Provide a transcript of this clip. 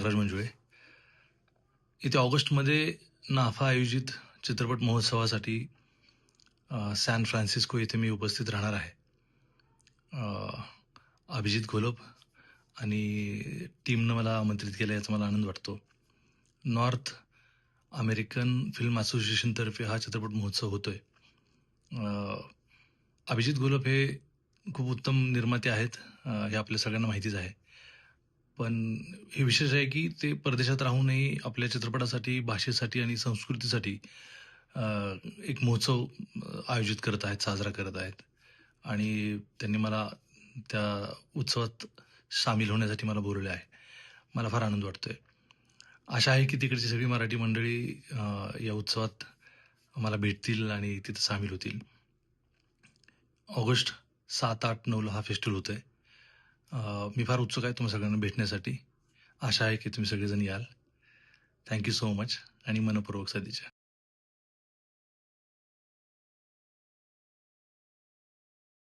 नागराज मंजुळे. येत्या ऑगस्टमध्ये नाफा आयोजित चित्रपट महोत्सवासाठी सॅन फ्रान्सिस्को येथे मी उपस्थित राहणार आहे. अभिजित घोलप आणि टीमनं मला आमंत्रित केलं याचा मला आनंद वाटतो. नॉर्थ अमेरिकन फिल्म असोसिएशनतर्फे हा चित्रपट महोत्सव होतोय. अभिजित घोलप हे खूप उत्तम निर्माते आहेत, हे आपल्या सगळ्यांना माहितीच आहे. पण हे विशेष आहे की ते परदेशात राहूनही आपल्या चित्रपटासाठी, भाषेसाठी आणि संस्कृतीसाठी एक महोत्सव आयोजित करत आहेत, साजरा करत आहेत. आणि त्यांनी मला त्या उत्सवात सामील होण्यासाठी मला बोलवले आहे. मला फार आनंद वाटतोय. आशा आहे की तिकडची सगळी मराठी मंडळी या उत्सवात मला भेटतील आणि तिथं सामील होतील. ऑगस्ट 7, 8, 9ला हा फेस्टिवल होतोय. मी फार उत्सुक आहे तुम्हा सगळ्यांना भेटण्यासाठी. आशा आहे की तुम्ही सगळेजण याल. थँक्यू सो मच आणि मनःपूर्वक सदिच्छा.